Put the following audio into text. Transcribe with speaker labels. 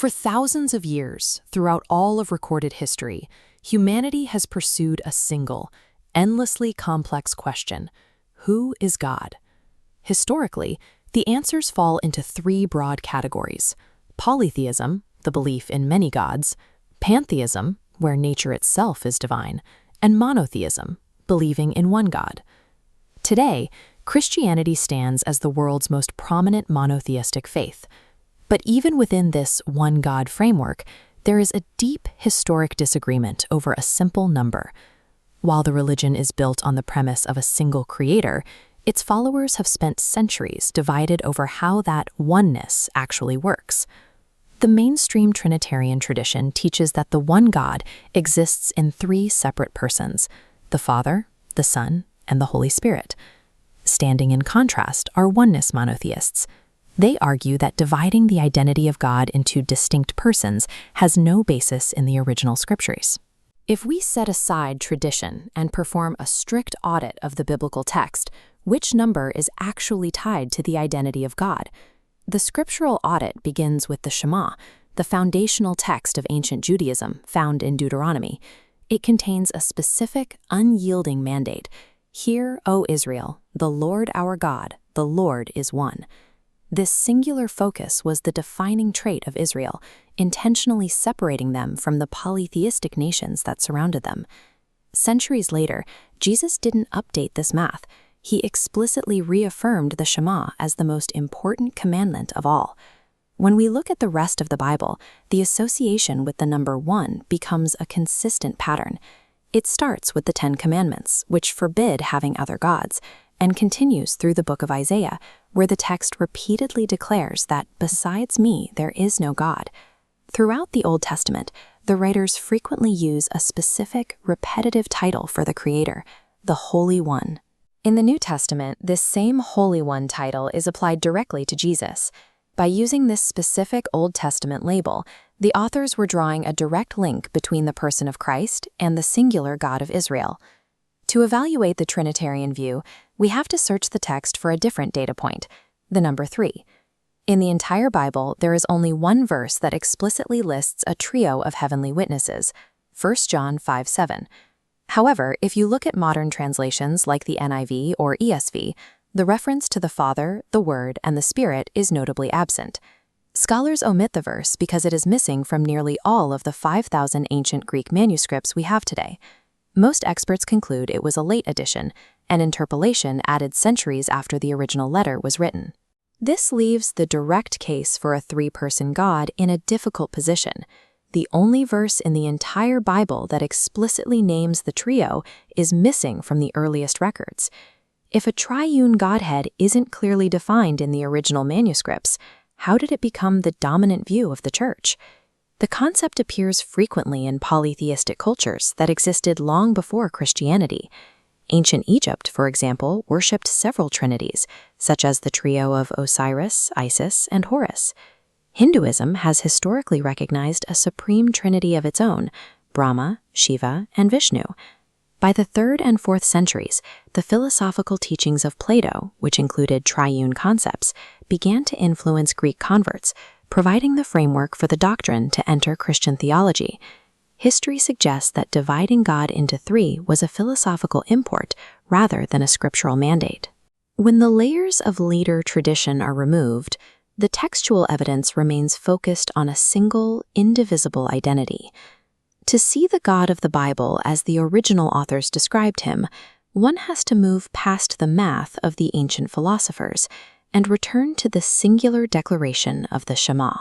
Speaker 1: For thousands of years, throughout all of recorded history, humanity has pursued a single, endlessly complex question: who is God? Historically, the answers fall into three broad categories: polytheism, the belief in many gods; pantheism, where nature itself is divine; and monotheism, believing in one God. Today, Christianity stands as the world's most prominent monotheistic faith. But even within this one God framework, there is a deep historic disagreement over a simple number. While the religion is built on the premise of a single creator, its followers have spent centuries divided over how that oneness actually works. The mainstream Trinitarian tradition teaches that the one God exists in three separate persons: the Father, the Son, and the Holy Spirit. Standing in contrast are oneness monotheists. They argue that dividing the identity of God into distinct persons has no basis in the original scriptures. If we set aside tradition and perform a strict audit of the biblical text, which number is actually tied to the identity of God? The scriptural audit begins with the Shema, the foundational text of ancient Judaism found in Deuteronomy. It contains a specific, unyielding mandate: "Hear, O Israel, the Lord our God, the Lord is one." This singular focus was the defining trait of Israel, intentionally separating them from the polytheistic nations that surrounded them. Centuries later, Jesus didn't update this math. He explicitly reaffirmed the Shema as the most important commandment of all. When we look at the rest of the Bible, the association with the number one becomes a consistent pattern. It starts with the Ten Commandments, which forbid having other gods, and continues through the book of Isaiah, where the text repeatedly declares that besides me there is no God. Throughout the Old Testament, the writers frequently use a specific, repetitive title for the Creator: the Holy One. In the New Testament, this same Holy One title is applied directly to Jesus. By using this specific Old Testament label, the authors were drawing a direct link between the person of Christ and the singular God of Israel. To evaluate the Trinitarian view, we have to search the text for a different data point: the number 3. In the entire Bible, there is only one verse that explicitly lists a trio of heavenly witnesses: 1 John 5:7. However, if you look at modern translations like the NIV or ESV, the reference to the Father, the Word, and the Spirit is notably absent. Scholars omit the verse because it is missing from nearly all of the 5,000 ancient Greek manuscripts we have today. Most experts conclude it was a late addition, an interpolation added centuries after the original letter was written. This leaves the direct case for a three-person God in a difficult position. The only verse in the entire Bible that explicitly names the trio is missing from the earliest records. If a triune Godhead isn't clearly defined in the original manuscripts, how did it become the dominant view of the Church? The concept appears frequently in polytheistic cultures that existed long before Christianity. Ancient Egypt, for example, worshipped several trinities, such as the trio of Osiris, Isis, and Horus. Hinduism has historically recognized a supreme trinity of its own: Brahma, Shiva, and Vishnu. By the 3rd and 4th centuries, the philosophical teachings of Plato, which included triune concepts, began to influence Greek converts, providing the framework for the doctrine to enter Christian theology. History suggests that dividing God into three was a philosophical import rather than a scriptural mandate. When the layers of later tradition are removed, the textual evidence remains focused on a single, indivisible identity. To see the God of the Bible as the original authors described him, one has to move past the math of the ancient philosophers and return to the singular declaration of the Shema.